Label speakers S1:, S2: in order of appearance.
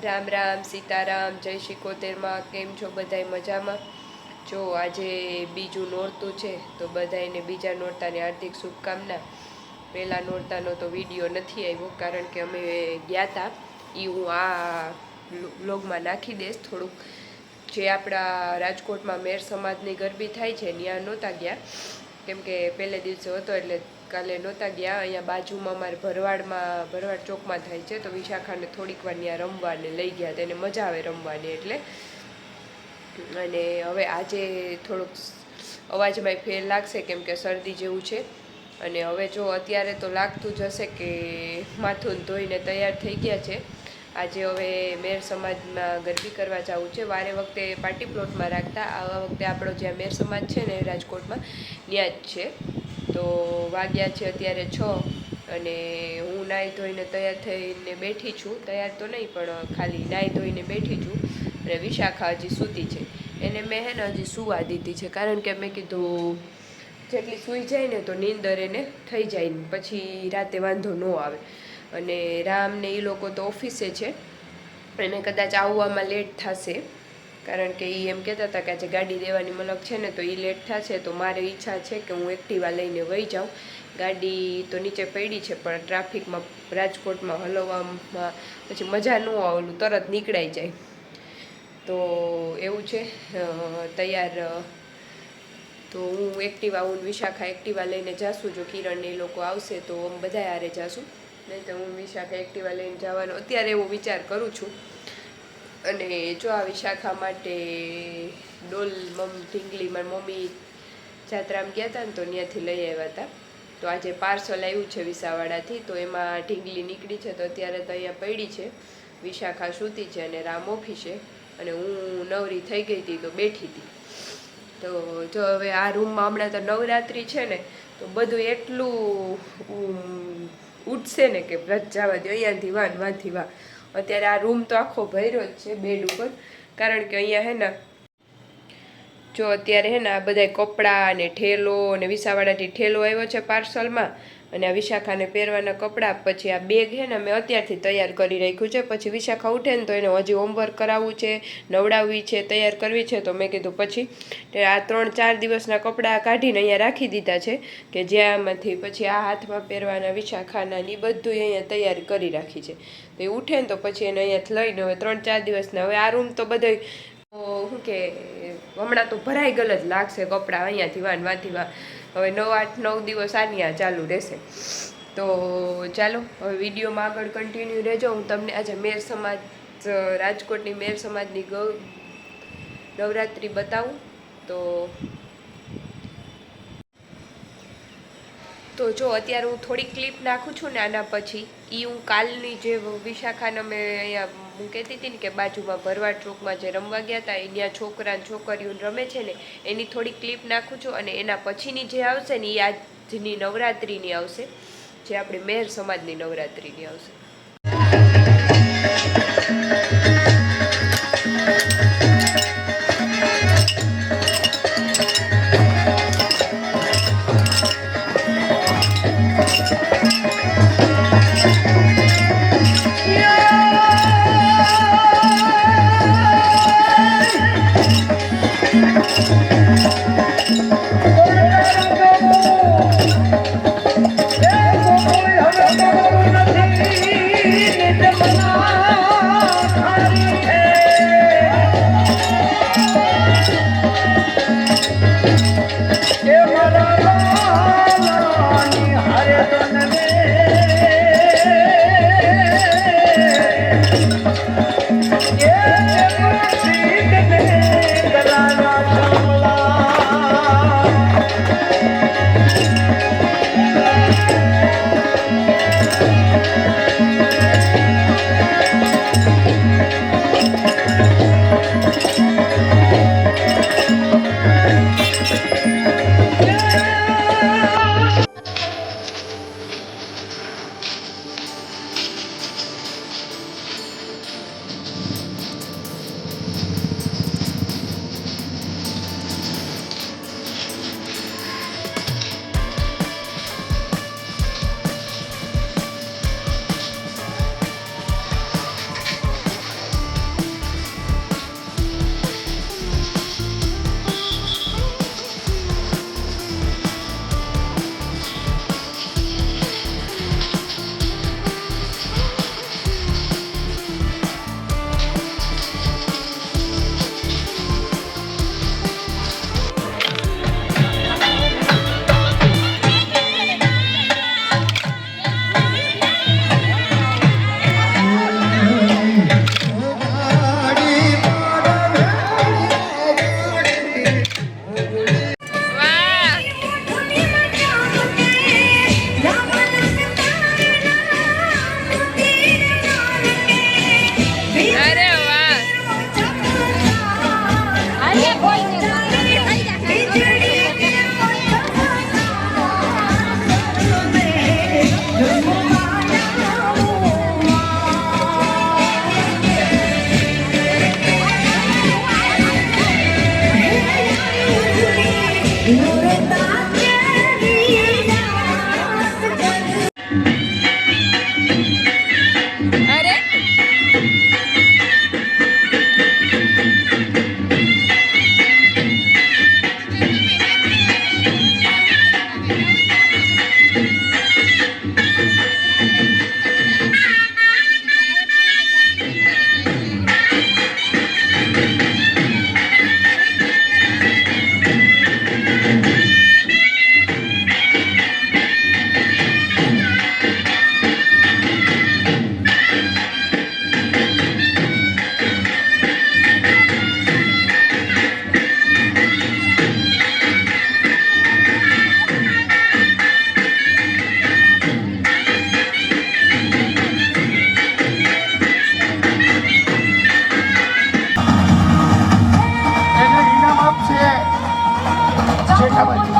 S1: રામ રામ સીતારામ જય શિકોતેરમાં કેમ છો બધાય મજામાં? જો આજે બીજું નોરતું છે તો બધાને બીજા નોરતાની હાર્દિક શુભકામના. પહેલાં નોરતાનો તો વિડીયો નથી આવ્યો કારણ કે અમે ગયા હતા. એ હું આ બ્લોગમાં નાખી દઈશ થોડુંક. જે આપણા રાજકોટમાં મેર સમાજની ગરબી થાય છે ત્યાં નહોતા ગયા કેમ કે પહેલે દિવસે હતો એટલે કાલે નહોતા ગયા. અહીંયા બાજુમાં અમારે ભરવાડ ચોકમાં થાય છે તો વિશાખાને થોડીક વાર ત્યાં રમવાને લઈ ગયા. તેને મજા આવે રમવાની એટલે. અને હવે આજે થોડુંક અવાજમાં ફેર લાગશે કેમ કે શરદી જેવું છે. અને હવે જો અત્યારે તો લાગતું જ હશે કે માથું ધોઈને તૈયાર થઈ ગયા છે. આજે હવે મેર સમાજમાં ગરબી કરવા જવું છે. વારે વખતે પાર્ટી પ્લોટમાં રાખતા, આ વખતે આપણો જ્યાં મેર સમાજ છે ને રાજકોટમાં ત્યાં જ છે. તો વાગ્યા છે અત્યારે 6 અને હું નાહી ધોઈને તૈયાર થઈને બેઠી છું. તૈયાર તો નહીં પણ ખાલી નાહી ધોઈને બેઠી છું. અને વિશાખા હજી સૂતી છે. એને મેં હે ને હજી સૂવા દીધી છે કારણ કે મેં કીધું જેટલી સૂઈ જાય ને તો નીંદર એને થઈ જાય ને પછી રાતે વાંધો ન આવે. અને રામ ને એ લોકો તો ઓફિસે છે, એને કદાચ આવવામાં લેટ થશે કારણ કે એ એમ કહેતા હતા કે આજે ગાડી દેવાની મલક છે ને તો એ લેટ થશે. તો મારી ઈચ્છા છે કે હું એક્ટિવા લઈને વહી જાઉં. ગાડી તો નીચે પડી છે પણ ટ્રાફિકમાં રાજકોટમાં હલવામાં પછી મજા ન આવેલું તરત નીકળાઈ જાય. તો એવું છે. તૈયાર તો હું એક્ટિવા વિશાખા એક્ટિવા લઈને જાશું. જો કિરણ એ લોકો આવશે તો અમે બધા હારે જાશું, નહીં તો હું વિશાખા એક્ટિવા લઈને જવાનો અત્યારે એવો વિચાર કરું છું. અને જો આ વિશાખા માટે ડોલ ઢીંગલી મારી મમ્મી જાત્રામાં ગયા હતા ને તો ત્યાંથી લઈ આવ્યા હતા. તો આજે પાર્સલ આવ્યું છે વિસાવાડાથી તો એમાં ઢીંગલી નીકળી છે. તો અત્યારે તો અહીંયા પડી છે. વિશાખા સૂતી છે અને રામ ઓફિસે અને હું નવરી થઈ ગઈ હતી તો બેઠી હતી. તો જો હવે આ રૂમમાં હમણાં તો નવરાત્રિ છે ને તો બધું એટલું ઉઠશે ને કે વ્રત જવા દો. અહીંયાથી વાંથી વાહ. અત્યારે આ રૂમ તો આખો ભર્યો જ છે બેડ ઉપર કારણ કે અહીંયા હે ને જો અત્યારે હે ને આ બધા કપડાં અને ઠેલો અને વિસાવાડાથી ઠેલો આવ્યો છે પાર્સલમાં અને આ વિશાખાને પહેરવાના કપડાં. પછી આ બેગ હે ને મેં અત્યારથી તૈયાર કરી રાખ્યું છે. પછી વિશાખા ઉઠે ને તો એને હજી હોમવર્ક કરાવવું છે, નવડાવવી છે, તૈયાર કરવી છે. તો મેં કીધું પછી આ 3-4 દિવસના કપડાં કાઢીને અહીંયા રાખી દીધા છે કે જ્યાંમાંથી પછી આ હાથમાં પહેરવાના વિશાખાના એ બધું અહીંયા તૈયાર કરી રાખી છે. તો એ ઉઠે ને તો પછી એને અહીંયાથી લઈને હવે 3-4 દિવસના હવે આ રૂમ તો બધો શું કે હમણાં તો ભરાઈ ગયેલ જ લાગશે કપડાં અહીંયાથી વાંથી વાહ. હવે 8-9 દિવસ આની ચાલુ રહેશે. તો ચાલો હવે વિડીયોમાં આગળ કન્ટિન્યુ રહેજો. હું તમને આજે મેર સમાજ રાજકોટની મેર સમાજની નવરાત્રિ બતાવું. તો જો અત્યારે હું થોડી ક્લિપ નાખું છું ને આના પછી એ હું કાલની જે વિશાખાને મેં અહીંયા હું કહેતી હતી ને કે બાજુમાં ભરવાડ ચોકમાં જે રમવા ગયા હતા ત્યાં છોકરા અને છોકરીઓ રમે છે ને એની થોડી ક્લિપ નાખું છું. અને એના પછીની જે આવશે ને એ આજની નવરાત્રિની આવશે, જે આપણી મેર સમાજની નવરાત્રિની આવશે.
S2: આ બાજુ